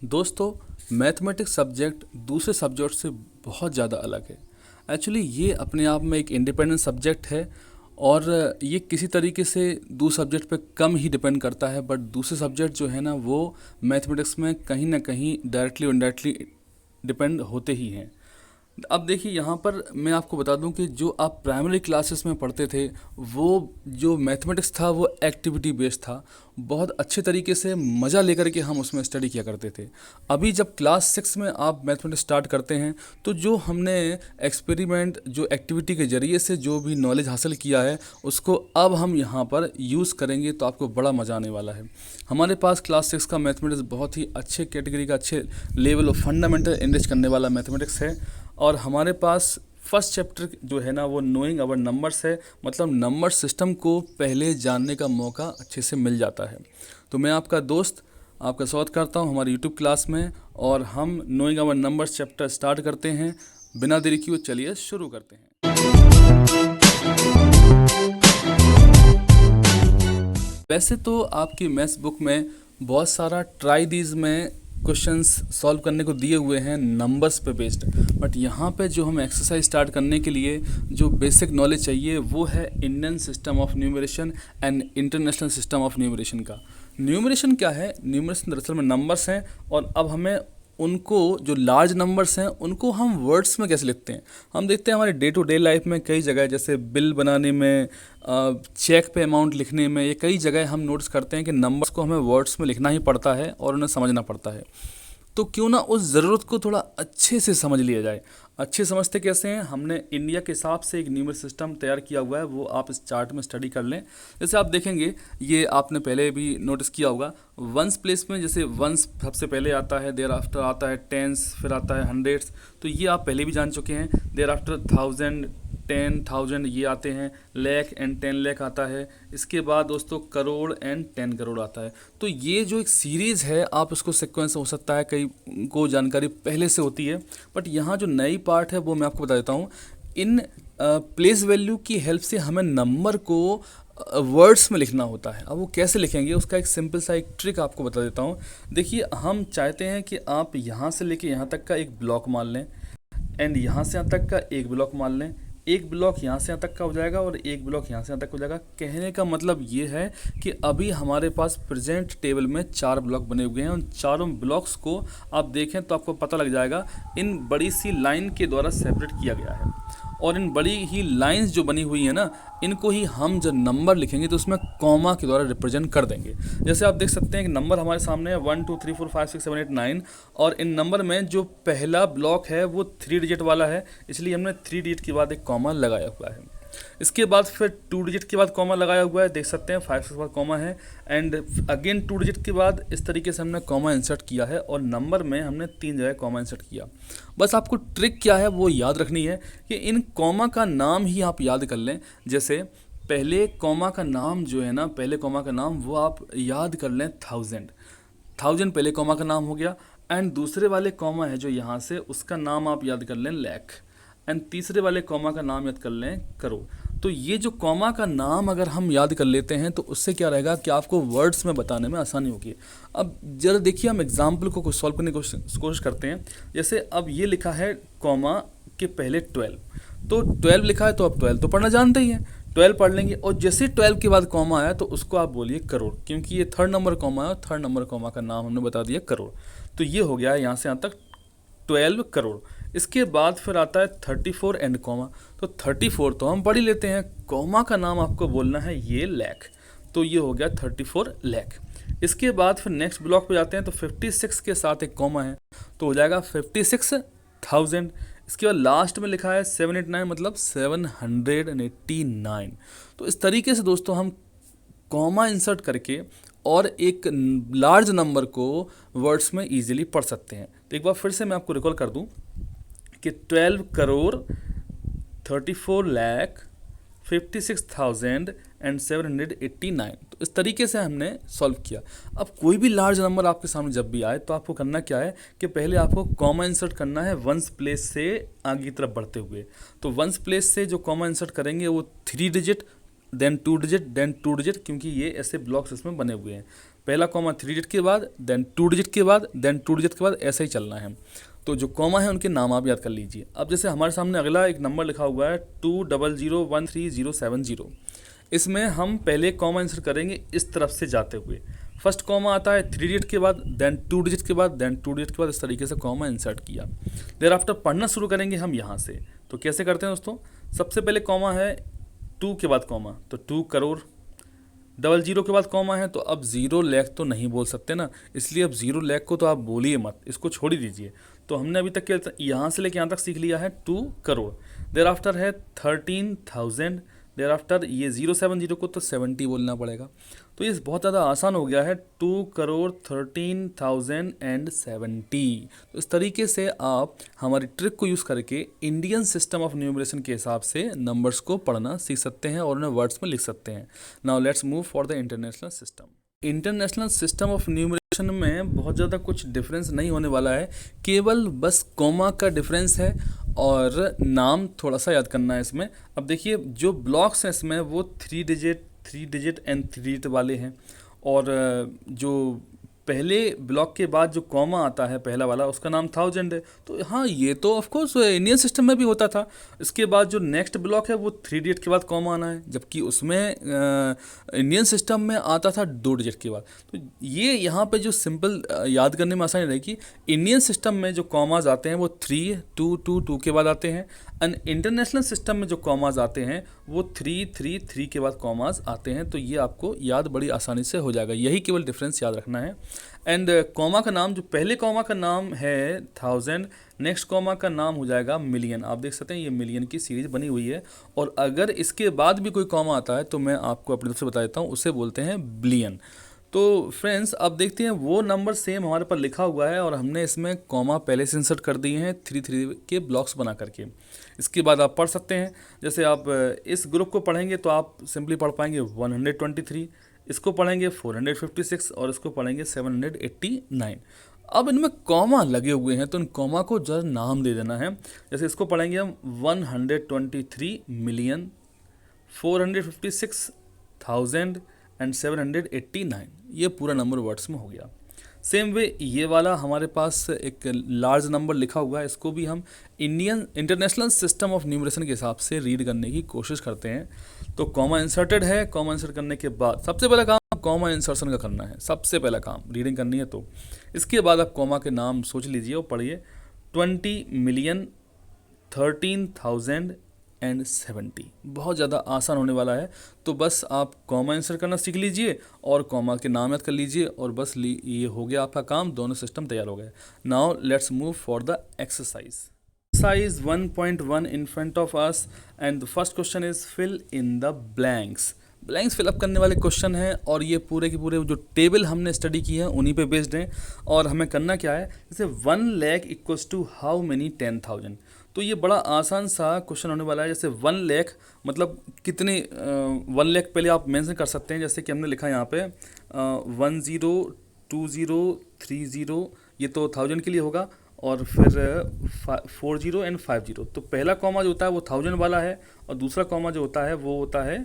दोस्तों, mathematics subject दूसरे subject से बहुत ज़्यादा अलग है। एक्चुअली ये अपने आप में एक इंडिपेंडेंट सब्जेक्ट है और ये किसी तरीके से दूसरे सब्जेक्ट पे कम ही डिपेंड करता है, बट दूसरे सब्जेक्ट जो है ना वो मैथमेटिक्स में कहीं ना कहीं डायरेक्टली और इनडायरेक्टली डिपेंड होते ही हैं। अब देखिए यहाँ पर मैं आपको बता दूं कि जो आप प्राइमरी क्लासेस में पढ़ते थे वो जो मैथमेटिक्स था वो एक्टिविटी बेस्ड था। बहुत अच्छे तरीके से मज़ा लेकर के हम उसमें स्टडी किया करते थे। अभी जब क्लास 6 में आप मैथमेटिक्स स्टार्ट करते हैं तो जो हमने एक्सपेरिमेंट जो एक्टिविटी के ज़रिए से जो भी नॉलेज हासिल किया है उसको अब हम यहाँ पर यूज़ करेंगे तो आपको बड़ा मज़ा आने वाला है। हमारे पास क्लास 6 का मैथमेटिक्स बहुत ही अच्छे कैटेगरी का, अच्छे लेवल ऑफ फंडामेंटल एनरिच करने वाला मैथमेटिक्स है। और हमारे पास फर्स्ट चैप्टर जो है ना वो नोइंग अवर नंबर्स है, मतलब नंबर सिस्टम को पहले जानने का मौका अच्छे से मिल जाता है। तो मैं आपका दोस्त आपका स्वागत करता हूं हमारे यूट्यूब क्लास में और हम नोइंग अवर नंबर्स चैप्टर स्टार्ट करते हैं। बिना देरी किए चलिए शुरू करते हैं। वैसे तो आपकी मैथ्स बुक में बहुत सारा ट्राई दीज में क्वेश्चंस सॉल्व करने को दिए हुए हैं नंबर्स पे बेस्ड, बट यहाँ पे जो हम एक्सरसाइज स्टार्ट करने के लिए जो बेसिक नॉलेज चाहिए वो है Indian system of numeration and international system of numeration का। न्यूमरेशन क्या है? न्यूमरेशन दरअसल में नंबर्स हैं और अब हमें उनको जो लार्ज नंबर्स हैं उनको हम वर्ड्स में कैसे लिखते हैं। हम देखते हैं हमारे डे टू डे लाइफ में कई जगह, जैसे बिल बनाने में, चेक पे अमाउंट लिखने में, ये कई जगह हम नोटिस करते हैं कि नंबर्स को हमें वर्ड्स में लिखना ही पड़ता है और उन्हें समझना पड़ता है। तो क्यों ना उस ज़रूरत को थोड़ा अच्छे से समझ लिया जाए। अच्छे समझते कैसे हैं? हमने इंडिया के हिसाब से एक न्यूमर सिस्टम तैयार किया हुआ है, वो आप इस चार्ट में स्टडी कर लें। जैसे आप देखेंगे, ये आपने पहले भी नोटिस किया होगा, वंस प्लेस में जैसे वंस सबसे पहले आता है, देयर आफ्टर आता है टेंस, फिर आता है हंड्रेड्स, तो ये आप पहले भी जान चुके हैं। देयर आफ्टर 1000, 10,000 ये आते हैं, लैख एंड 10 लाख आता है। इसके बाद दोस्तों करोड़ एंड 10 करोड़ आता है। तो ये जो एक सीरीज़ है, आप उसको सीक्वेंस हो सकता है कई को जानकारी पहले से होती है, बट यहाँ जो नई पार्ट है वो मैं आपको बता देता हूँ। इन प्लेस वैल्यू की हेल्प से हमें नंबर को वर्ड्स में लिखना होता है। अब वो कैसे लिखेंगे उसका एक सिंपल सा एक ट्रिक आपको बता देता हूँ। देखिए, हम चाहते हैं कि आप यहाँ से लेके यहाँ तक का एक ब्लॉक मान लें एंड यहाँ से यहाँ तक का एक ब्लॉक मान लें। एक ब्लॉक यहाँ से यहाँ तक का हो जाएगा और एक ब्लॉक यहाँ से यहाँ तक हो जाएगा। कहने का मतलब ये है कि अभी हमारे पास प्रेजेंट टेबल में 4 ब्लॉक बने हुए हैं। उन चारों ब्लॉक्स को आप देखें तो आपको पता लग जाएगा, इन बड़ी सी लाइन के द्वारा सेपरेट किया गया है। और इन बड़ी ही लाइंस जो बनी हुई है ना, इनको ही हम जब नंबर लिखेंगे तो उसमें कॉमा के द्वारा रिप्रेजेंट कर देंगे। जैसे आप देख सकते हैं कि नंबर हमारे सामने है 1 2 3 4 5 6 7 8 9, और इन नंबर में जो पहला ब्लॉक है वो 3 डिजिट वाला है, इसलिए हमने 3 डिजिट के बाद एक कॉमा लगाया हुआ है। इसके बाद फिर 2 डिजिट के बाद कॉमा लगाया हुआ है, देख सकते हैं 5 के बाद कॉमा है, एंड अगेन 2 डिजिट के बाद इस तरीके से हमने कॉमा इंसर्ट किया है और नंबर में हमने 3 जगह कॉमा इंसर्ट किया। बस आपको ट्रिक क्या है वो याद रखनी है कि इन कॉमा का नाम ही आप याद कर लें। जैसे पहले कॉमा का नाम जो है ना, पहले कॉमा का नाम वो आप याद कर लें 1000। 1000 पहले कॉमा का नाम हो गया, एंड दूसरे वाले कॉमा है जो यहाँ से, उसका नाम आप याद कर लें लाख, एंड तीसरे वाले कॉमा का नाम याद कर लें करोड़। तो ये जो कॉमा का नाम अगर हम याद कर लेते हैं तो उससे क्या रहेगा कि आपको वर्ड्स में बताने में आसानी होगी। अब जरा देखिए, हम एग्जाम्पल को सॉल्व करने की कोशिश करते हैं। जैसे अब ये लिखा है कॉमा के पहले 12, तो 12 लिखा है तो अब 12 तो पढ़ना जानते ही हैं, 12 पढ़ लेंगे। और जैसे 12 के बाद कॉमा आया तो उसको आप बोलिए करोड़, क्योंकि ये 3rd नंबर कॉमा है और 3rd नंबर कॉमा का नाम हमने बता दिया करोड़। तो ये हो गया यहाँ से यहाँ तक 12 करोड़। इसके बाद फिर आता है 34 एंड कॉमा, तो 34 तो हम पढ़ ही लेते हैं, कॉमा का नाम आपको बोलना है ये लाख, तो ये हो गया 34 लाख। इसके बाद फिर नेक्स्ट ब्लॉक पे जाते हैं तो 56 के साथ एक कॉमा है तो हो जाएगा 56,000। इसके बाद लास्ट में लिखा है 789, मतलब 789। तो इस तरीके से दोस्तों हम कॉमा इंसर्ट करके और एक लार्ज नंबर को वर्ड्स में इजीली पढ़ सकते हैं। तो एक बार फिर से मैं आपको रिकॉल कर दूं कि 12 करोड़ 34 लाख 56,000 एंड 789। तो इस तरीके से हमने सॉल्व किया। अब कोई भी लार्ज नंबर आपके सामने जब भी आए तो आपको करना क्या है कि पहले आपको कॉमा इंसर्ट करना है वंस प्लेस से आगे की तरफ बढ़ते हुए। तो वंस प्लेस से जो कॉमा इंसर्ट करेंगे वो 3 digit, then 2 digit, then 2 digit, क्योंकि ये ऐसे ब्लॉक्स इसमें बने हुए हैं। पहला कॉमा 3 डिजिट के बाद, देन 2 डिजिट के बाद, देन 2 डिजिट के बाद, ऐसा ही चलना है। तो जो कॉमा है उनके नाम आप याद कर लीजिए। अब जैसे हमारे सामने अगला एक नंबर लिखा हुआ है 2001370, इसमें हम पहले कॉमा इंसर्ट करेंगे इस तरफ से जाते हुए। फर्स्ट कॉमा आता है 3 डिजिट के बाद, देन 2 डिजिट के बाद, देन 2 डिजिट के बाद, इस तरीके से कॉमा इंसर्ट किया। देर आफ्टर पढ़ना शुरू करेंगे हम यहाँ से। तो कैसे करते हैं दोस्तों, सबसे पहले कॉमा है 2 के बाद कॉमा, तो 2 करोड़, 00 के बाद कॉमा है, तो अब 0 लाख तो नहीं बोल सकते ना, इसलिए अब 0 लाख को तो आप बोलिए मत, इसको छोड़ ही दीजिए। तो हमने अभी तक यहाँ से लेके यहाँ तक सीख लिया है 2 करोड़। देर आफ्टर है 13,000, देर आफ्टर ये 070 को तो 70 बोलना पड़ेगा। तो ये बहुत ज़्यादा आसान हो गया है, 2,13,070। तो इस तरीके से आप हमारी ट्रिक को यूज़ करके इंडियन सिस्टम ऑफ न्यूमरेशन के हिसाब से नंबर्स को पढ़ना सीख सकते हैं और उन्हें वर्ड्स में लिख सकते हैं। Now let's move for the international system. International system of numeration में बहुत ज़्यादा कुछ डिफरेंस नहीं होने वाला है, केवल बस कॉमा का डिफरेंस है और नाम थोड़ा सा याद करना है इसमें। अब देखिए जो ब्लॉक्स हैं इसमें वो 3 डिजिट एंड 3 डिजिट वाले हैं, और जो पहले ब्लॉक के बाद जो कॉमा आता है पहला वाला, उसका नाम 1000 है। तो हाँ, ये तो ऑफ कोर्स इंडियन सिस्टम में भी होता था। इसके बाद जो नेक्स्ट ब्लॉक है वो 3 डिजिट के बाद कॉमा आना है, जबकि उसमें इंडियन सिस्टम में आता था 2 डिजिट के बाद। तो ये यहाँ पे जो सिंपल याद करने में आसानी रहेगी, इंडियन सिस्टम में जो कॉमाज आते हैं वो 3, 2, 2, 2 के बाद आते हैं, एंड इंटरनेशनल सिस्टम में जो कॉमाज आते हैं वो 3, 3, 3 के बाद कॉमाज आते हैं। तो ये आपको याद बड़ी आसानी से हो जाएगा, यही केवल डिफरेंस याद रखना है। एंड कॉमा का नाम, जो पहले कॉमा का नाम है 1000, नेक्स्ट कॉमा का नाम हो जाएगा मिलियन। आप देख सकते हैं ये मिलियन की सीरीज बनी हुई है, और अगर इसके बाद भी कोई कॉमा आता है तो मैं आपको अपनी तरफ से बता देता हूँ, उसे बोलते हैं बिलियन। तो फ्रेंड्स अब देखते हैं वो नंबर सेम हमारे पर लिखा हुआ है और हमने इसमें कॉमा पहले से इंसर्ट कर दिए हैं 3 के ब्लॉक्स बना करके। इसके बाद आप पढ़ सकते हैं, जैसे आप इस ग्रुप को पढ़ेंगे तो आप सिंपली पढ़ पाएंगे 123, इसको पढ़ेंगे 456 और इसको पढ़ेंगे 789। अब इनमें कॉमा लगे हुए हैं तो इन कॉमा को जरा नाम दे देना है। जैसे इसको पढ़ेंगे हम 123,456,789, ये पूरा नंबर वर्ड्स में हो गया। सेम वे ये वाला हमारे पास एक लार्ज नंबर लिखा हुआ है, इसको भी हम इंटरनेशनल सिस्टम ऑफ न्यूमरेशन के हिसाब से रीड करने की कोशिश करते हैं। तो कॉमा इंसर्टेड है, कॉमा इंसर्ट करने के बाद सबसे पहला काम कॉमा इंसर्शन का करना है, सबसे पहला काम रीडिंग करनी है। तो इसके बाद आप कॉमा के नाम सोच लीजिए और पढ़िए 20,13,070। बहुत ज़्यादा आसान होने वाला है, तो बस आप कॉमा इंसर्ट करना सीख लीजिए और कॉमा के नाम याद कर लीजिए और बस ये हो गया आपका काम, दोनों सिस्टम तैयार हो गए। Now let's move for the exercise. Exercise 1.1 in front of us and the first question is fill in the blanks. Blanks fill up करने वाले क्वेश्चन हैं और ये पूरे के पूरे जो टेबल हमने स्टडी की है उन्हीं पे बेस्ड हैं। और हमें करना क्या है, जैसे 1 lakh equals to how many 10,000। तो ये बड़ा आसान सा क्वेश्चन होने वाला है। जैसे 1 लाख मतलब कितने 1 लाख पहले आप मेंशन कर सकते हैं, जैसे कि हमने लिखा है यहाँ पे 102030, ये तो 1000 के लिए होगा, और फिर 40 एंड 50। तो पहला कॉमा जो होता है वो 1000 वाला है और दूसरा कॉमा जो होता है वो होता है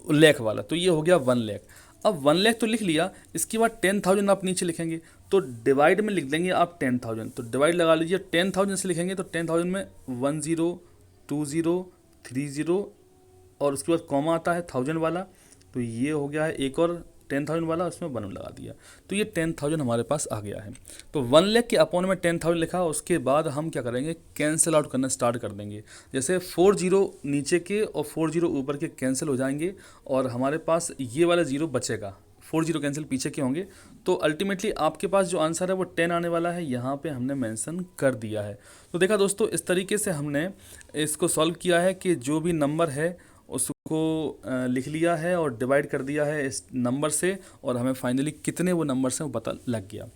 लाख वाला। तो ये हो गया 1 लाख। अब 1 लाख तो लिख लिया, इसके बाद 10,000 आप नीचे लिखेंगे तो डिवाइड में लिख देंगे आप 10,000। तो डिवाइड लगा लीजिए, 10,000 से लिखेंगे तो 10,000 में 102030 और उसके बाद कॉमा आता है 1000 वाला। तो ये हो गया है एक और 10,000 वाला, उसमें 1 लगा दिया, तो ये 10,000 हमारे पास आ गया है। तो 1 लाख के अपॉन में 10,000 लिखा, उसके बाद हम क्या करेंगे, कैंसिल आउट करना स्टार्ट कर देंगे। जैसे 40 नीचे के और 40 ऊपर के कैंसिल हो जाएंगे और हमारे पास ये वाला 0 बचेगा, 40 कैंसिल पीछे के होंगे। तो अल्टीमेटली आपके पास जो आंसर है वो 10 आने वाला है, यहाँ पे हमने मेंशन कर दिया है। तो देखा दोस्तों, इस तरीके से हमने इसको सॉल्व किया है कि जो भी नंबर है उसको लिख लिया है और डिवाइड कर दिया है इस नंबर से, और हमें फाइनली कितने वो नंबर्स हैं वो पता लग गया।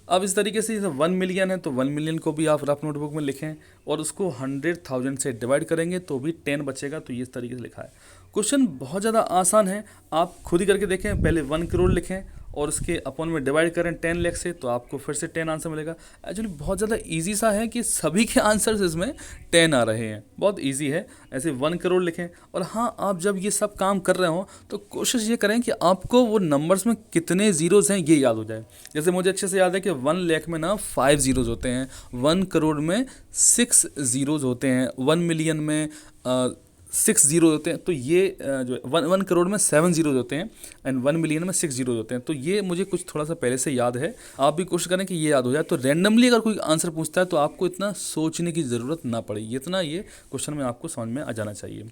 अब इस तरीके से 1 मिलियन है तो 1 मिलियन को भी आप रफ नोटबुक में लिखें और उसको 100,000 से डिवाइड करेंगे तो भी 10 बचेगा। तो ये इस तरीके से लिखा है। क्वेश्चन बहुत ज़्यादा आसान है, आप खुद ही करके देखें। पहले 1 करोड़ लिखें और उसके अपॉन में डिवाइड करें 10 लाख से तो आपको फिर से 10 आंसर मिलेगा। एक्चुअली बहुत ज़्यादा इजी सा है कि सभी के आंसर्स इसमें 10 आ रहे हैं, बहुत इजी है। ऐसे 1 करोड़ लिखें। और हाँ, आप जब ये सब काम कर रहे हो तो कोशिश ये करें कि आपको वो नंबर्स में कितने ज़ीरोज़ हैं ये याद हो जाए। जैसे मुझे अच्छे से याद है कि 1 लाख में ना 5 ज़ीरोज़ होते हैं, 1 करोड़ में 6 ज़ीरोज़ होते हैं, 1 मिलियन में 6 जीरो होते हैं। तो ये जो 1 करोड़ में 7 जीरोज होते हैं एंड 1 मिलियन में 6 जीरोज होते हैं। तो ये मुझे कुछ थोड़ा सा पहले से याद है, आप भी कोशिश करें कि ये याद हो जाए। तो रैंडमली अगर कोई आंसर पूछता है तो आपको इतना सोचने की ज़रूरत ना पड़े, इतना ये क्वेश्चन में आपको समझ में आ जाना चाहिए।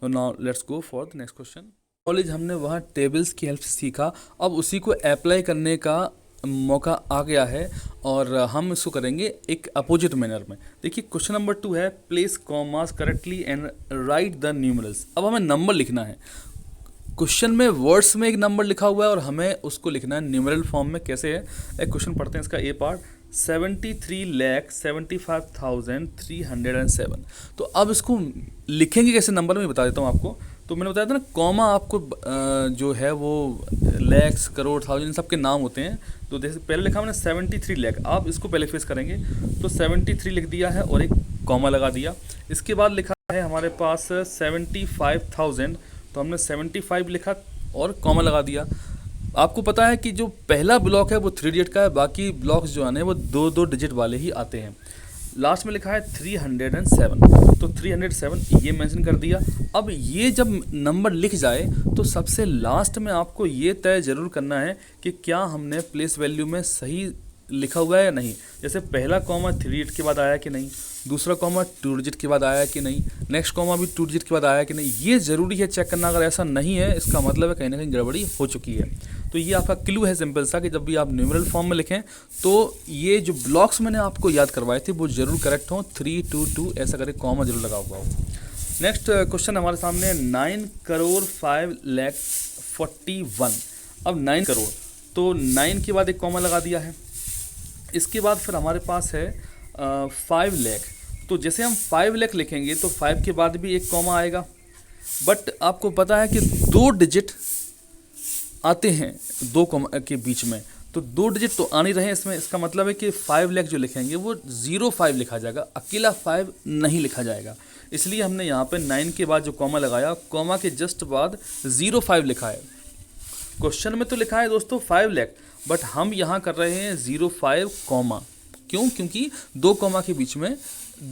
तो now let's go for the next question. Knowledge हमने वहाँ टेबल्स की हेल्प से सीखा, अब उसी को अप्लाई करने का मौका आ गया है और हम इसको करेंगे एक अपोजिट मैनर में। देखिए क्वेश्चन नंबर 2 है, place commas correctly and right the numerals. अब हमें नंबर लिखना है। क्वेश्चन में वर्ड्स में एक नंबर लिखा हुआ है और हमें उसको लिखना है न्यूमरल फॉर्म में। कैसे है, एक क्वेश्चन पढ़ते हैं इसका ए पार्ट। 73,75,307। तो अब इसको लिखेंगे कैसे नंबर में बता देता हूँ आपको। तो मैंने बताया था ना, कॉमा आपको जो है वो लैक्स, करोड़, थाउजेंड, इन सब के नाम होते हैं। तो जैसे पहले लिखा मैंने 73 लाख, आप इसको पहले फेस करेंगे तो 73 लिख दिया है और एक कॉमा लगा दिया। इसके बाद लिखा है हमारे पास 75,000, तो हमने 75 लिखा और कॉमा लगा दिया। आपको पता है कि जो पहला ब्लॉक है वो 3 डिजिट का है, बाकी ब्लॉक्स जो आने वो 2-2 डिजिट वाले ही आते हैं। लास्ट में लिखा है 307, तो 307 ये मेंशन कर दिया। अब ये जब नंबर लिख जाए तो सबसे लास्ट में आपको ये तय ज़रूर करना है कि क्या हमने प्लेस वैल्यू में सही लिखा हुआ है या नहीं। जैसे पहला कॉमा 3 डिजिट के बाद आया कि नहीं, दूसरा कॉमा 2 डिजिट के बाद आया कि नहीं, नेक्स्ट कॉमा भी 2 डिजिट के बाद आया कि नहीं, ये ज़रूरी है चेक करना। अगर ऐसा नहीं है इसका मतलब है कहीं ना कहीं गड़बड़ी हो चुकी है। तो ये आपका क्लू है सिंपल सा कि जब भी आप न्यूमरल फॉर्म में लिखें तो ये जो ब्लॉक्स मैंने आपको याद करवाए थे वो ज़रूर करेक्ट हों, 3, 2, 2 ऐसा करके कॉमा जरूर लगा हुआ हो। नेक्स्ट क्वेश्चन हमारे सामने 9 करोड़ 5,41। अब 9 करोड़, तो 9 के बाद एक कॉमा लगा दिया है। इसके बाद फिर हमारे पास है 5 लाख। तो जैसे हम 5 लाख लिखेंगे तो 5 के बाद भी एक कॉमा आएगा, बट आपको पता है कि 2 डिजिट आते हैं 2 कॉमा के बीच में, तो 2 डिजिट तो आ नहीं रहे इसमें। इसका मतलब है कि 5 लाख जो लिखेंगे वो 05 लिखा जाएगा, अकेला 5 नहीं लिखा जाएगा। इसलिए हमने यहाँ पे 9 के बाद जो कॉमा लगाया, कॉमा के जस्ट बाद 05 लिखा है। क्वेश्चन में तो लिखा है दोस्तों 5 लाख, बट हम यहाँ कर रहे हैं 05 कॉमा। क्यों? क्योंकि 2 कॉमा के बीच में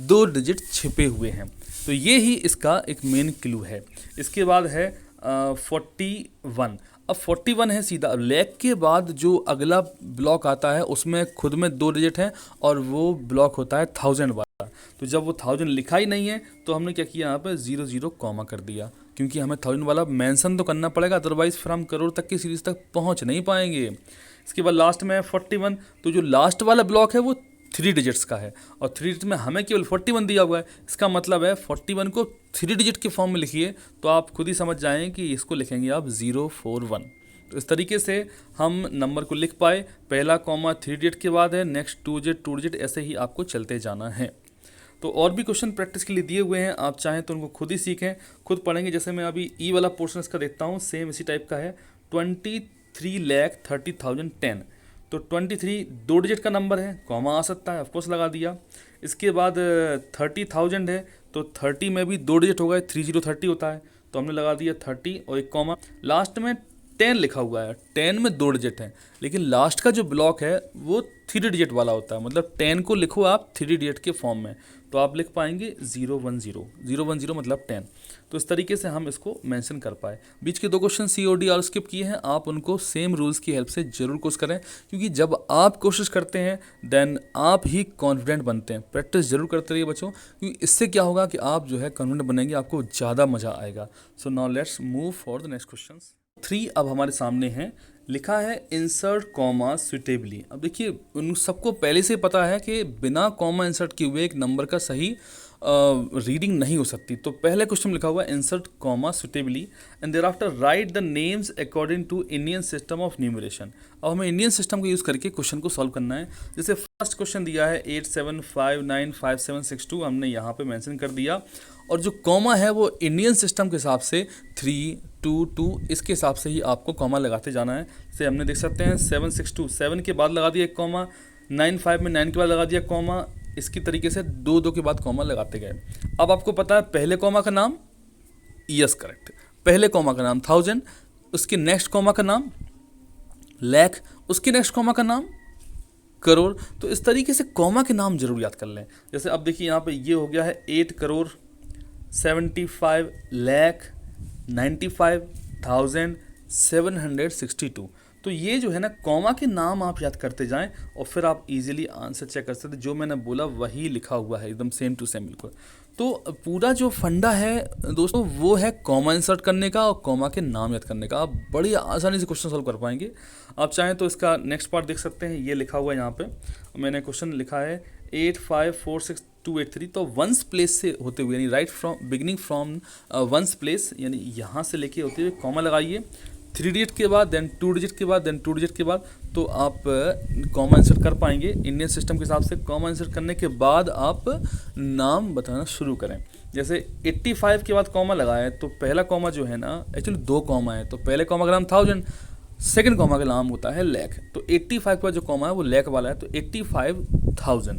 2 डिजिट छिपे हुए हैं। तो ये ही इसका एक मेन क्लू है। इसके बाद है 41। अब 41 है सीधा। लाख के बाद जो अगला ब्लॉक आता है उसमें खुद में 2 डिजिट हैं और वो ब्लॉक होता है 1000 वाला। तो जब वो 1000 लिखा ही नहीं है तो हमने क्या किया, यहाँ पे 00 कॉमा कर दिया, क्योंकि हमें 1000 वाला मेंशन तो करना पड़ेगा, अदरवाइज फिर हम करोड़ तक की सीरीज तक पहुँच नहीं पाएंगे। इसके बाद लास्ट में है 41। तो जो लास्ट वाला ब्लॉक है वो 3 डिजिट्स का है और 3 डिजिट में हमें केवल 41 दिया हुआ है। इसका मतलब है 41 को 3 डिजिट के फॉर्म में लिखिए तो आप खुद ही समझ जाएं कि इसको लिखेंगे आप 041। तो इस तरीके से हम नंबर को लिख पाए। पहला कॉमा 3 डिजिट के बाद है, नेक्स्ट 2 डिजिट, ऐसे ही आपको चलते जाना है। तो और भी क्वेश्चन प्रैक्टिस के लिए दिए हुए हैं, आप चाहें तो उनको खुद ही सीखें, खुद पढ़ेंगे। जैसे मैं अभी ई वाला पोर्शन इसका देखता हूँ, सेम इसी टाइप का है। 23,30,010। तो 23 2 डिजिट का नंबर है, कॉमा आ सकता है, ऑफकोर्स लगा दिया। इसके बाद 30,000 है, तो 30 में भी 2 डिजिट हो गए, 30 होता है, तो हमने लगा दिया 30 और एक कॉमा। लास्ट में 10 लिखा हुआ है, 10 में 2 डिजिट हैं, लेकिन लास्ट का जो ब्लॉक है वो 3 डिजिट वाला होता है। मतलब 10 को लिखो आप 3 डिजिट के फॉर्म में, तो आप लिख पाएंगे 010 मतलब 10। तो इस तरीके से हम इसको मेंशन कर पाए। बीच के 2 क्वेश्चन COD और स्किप किए हैं, आप उनको सेम रूल्स की हेल्प से जरूर कोशिश करें, क्योंकि जब आप कोशिश करते हैं देन आप ही कॉन्फिडेंट बनते हैं। प्रैक्टिस जरूर करते रहिए बच्चों, क्योंकि इससे क्या होगा कि आप जो है कॉन्फिडेंट बनेंगे, आपको ज़्यादा मज़ा आएगा। So now let's move for the next question. 3 अब हमारे सामने है, लिखा है इंसर्ट कॉमा सुटेबली। अब देखिए उन सबको पहले से पता है कि बिना कॉमा इंसर्ट किए हुए एक नंबर का सही रीडिंग नहीं हो सकती। तो पहले क्वेश्चन लिखा हुआ है insert comma suitably and their after right the names according to Indian system of numeration. अब हमें इंडियन सिस्टम को यूज़ करके क्वेश्चन को सॉल्व करना है। जैसे फर्स्ट क्वेश्चन दिया है 87595762, हमने यहाँ पे मेंशन कर दिया और जो कॉमा है वो इंडियन सिस्टम के हिसाब से 3, 2, 2 इसके हिसाब से ही आपको कॉमा लगाते जाना है। जैसे हमने देख सकते हैं 762 7 के बाद लगा दिया एक कॉमा, 95 में 9 के बाद लगा दिया कॉमा, इसकी तरीके से 2 के बाद कॉमा लगाते गए। अब आपको पता है पहले कॉमा का नाम, यस करेक्ट, पहले कॉमा का नाम 1000, उसके नेक्स्ट कॉमा का नाम लाख, उसके नेक्स्ट कॉमा का नाम करोड़। तो इस तरीके से कॉमा के नाम जरूर याद कर लें। जैसे अब देखिए यहाँ पे ये हो गया है 8 करोड़ 75 लाख 95,762। तो ये जो है ना कॉमा के नाम आप याद करते जाएं और फिर आप इजीली आंसर चेक कर सकते हैं। जो मैंने बोला वही लिखा हुआ है एकदम सेम टू सेम बिल्कुल। तो पूरा जो फंडा है दोस्तों वो है कॉमा इंसर्ट करने का और कॉमा के नाम याद करने का। आप बड़ी आसानी से क्वेश्चन सॉल्व कर पाएंगे। आप चाहें तो इसका नेक्स्ट पार्ट देख सकते हैं, ये लिखा हुआ है यहाँ पे, मैंने क्वेश्चन लिखा है 8546283। तो वंस प्लेस से होते हुए यानी right from beginning from ones place यानी यहाँ से लेके होते हुए कॉमा लगाइए, 3 डिजिट के बाद देन 2 डिजिट के बाद देन 2 डिजिट के बाद, तो आप कॉमा इंसर्ट कर पाएंगे। इंडियन सिस्टम के हिसाब से कॉमा इंसर्ट करने के बाद आप नाम बताना शुरू करें। जैसे 85 के बाद कॉमा लगाए तो पहला कॉमा जो है ना, एक्चुअली 2 कॉमा है, तो पहले कॉमा का नाम 1000, सेकंड कॉमा का नाम होता है लाख। तो 85 के बाद जो कॉमा है वो लाख वाला है, तो 85,000।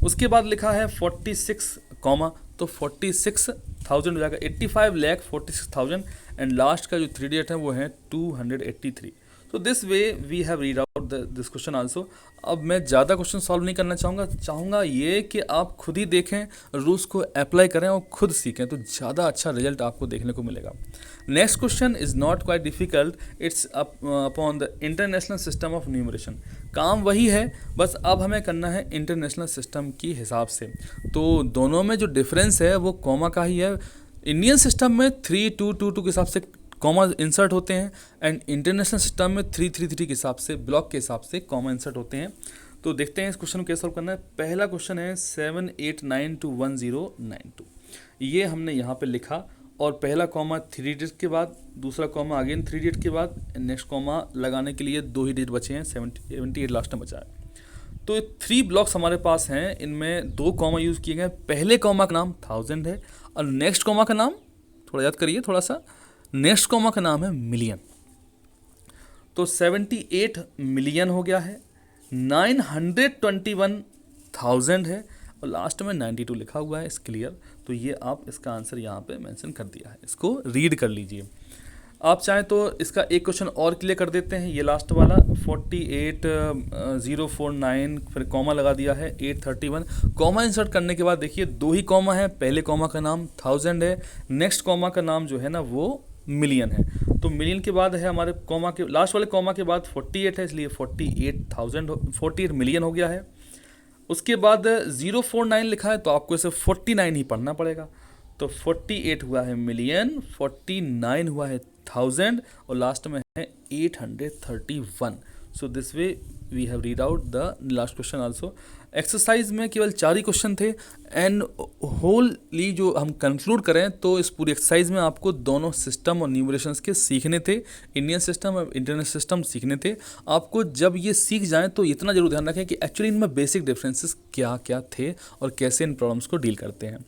उसके बाद लिखा है 46 कॉमा, तो 46,000 हो जाएगा, 85 लाख 46,000 एंड लास्ट का जो 3 डिजिट है वो है 283। तो this way we have read out this question also. अब मैं ज़्यादा क्वेश्चन सॉल्व नहीं करना चाहूँगा ये कि आप खुद ही देखें, रूल्स को अप्लाई करें और खुद सीखें, तो ज़्यादा अच्छा रिजल्ट आपको देखने को मिलेगा। Next question is not quite difficult, it's upon the international system of numeration. काम वही है, बस अब हमें करना है इंटरनेशनल सिस्टम के हिसाब से। तो दोनों में जो डिफरेंस है वो कॉमा का ही है। इंडियन सिस्टम में 3, 2, 2, 2 के हिसाब से कॉमा इंसर्ट होते हैं एंड इंटरनेशनल सिस्टम में 3, 3, 3 के हिसाब से ब्लॉक के हिसाब से कॉमा इंसर्ट होते हैं। तो देखते हैं इस क्वेश्चन को कैसे सॉल्व करना है। पहला क्वेश्चन है 78921,092। ये हमने यहाँ पे लिखा और पहला कॉमा 3 डिजिट के बाद, दूसरा कॉमा अगेन 3 डिजिट के बाद, नेक्स्ट कॉमा लगाने के लिए 2 ही डिजिट बचे हैं, 78 लास्ट में बचा है। तो 3 ब्लॉक्स हमारे पास हैं, इनमें 2 कॉमा यूज़ किए गए। पहले कॉमा का नाम 1000 है और नेक्स्ट कॉमा का नाम, थोड़ा याद करिए थोड़ा सा, नेक्स्ट कॉमा का नाम है मिलियन। तो 78 मिलियन हो गया है, 921,000 है और लास्ट में 92 लिखा हुआ है, इस क्लियर। तो ये आप इसका आंसर यहाँ पे मेंशन कर दिया है, इसको रीड कर लीजिए। आप चाहें तो इसका एक क्वेश्चन और क्लियर कर देते हैं, ये लास्ट वाला 48,049, फिर कॉमा लगा दिया है 831। कॉमा इंसर्ट करने के बाद देखिए 2 ही कॉमा है, पहले कॉमा का नाम 1000 है, नेक्स्ट कॉमा का नाम जो है ना वो मिलियन है। तो मिलियन के बाद है हमारे कॉमा के लास्ट वाले कॉमा के बाद 48 है, इसलिए 48 मिलियन हो गया है। उसके बाद 049 लिखा है तो आपको इसे 49 ही पढ़ना पड़ेगा। तो 48 हुआ है मिलियन, 49 हुआ है 1000 और लास्ट में है 831। So this way we have read out the last question also. Exercise में केवल 4 ही क्वेश्चन थे एंड होलली जो हम कंक्लूड करें तो इस पूरी एक्सरसाइज में आपको दोनों सिस्टम और न्यूमरेशंस के सीखने थे, इंडियन सिस्टम और इंटरनेशनल सिस्टम सीखने थे। आपको जब ये सीख जाएं तो इतना जरूर ध्यान रखें कि एक्चुअली इनमें बेसिक डिफरेंसेस क्या क्या थे और कैसे इन प्रॉब्लम्स को डील करते हैं।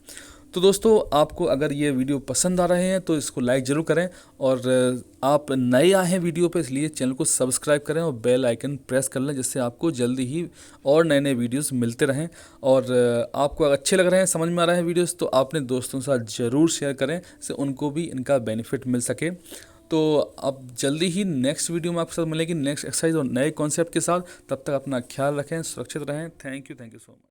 तो दोस्तों आपको अगर ये वीडियो पसंद आ रहे हैं तो इसको लाइक ज़रूर करें और आप नए आए हैं वीडियो पे इसलिए चैनल को सब्सक्राइब करें और बेल आइकन प्रेस कर लें, जिससे आपको जल्दी ही और नए नए वीडियोस मिलते रहें। और आपको अगर अच्छे लग रहे हैं, समझ में आ रहे हैं वीडियोस, तो अपने दोस्तों के साथ ज़रूर शेयर करें जिससे उनको भी इनका बेनिफिट मिल सके। तो अब जल्दी ही नेक्स्ट वीडियो में आपके साथ मिलेगी नेक्स्ट एक्सरसाइज और नए कॉन्सेप्ट के साथ। तब तक अपना ख्याल रखें, सुरक्षित रहें। Thank you so much.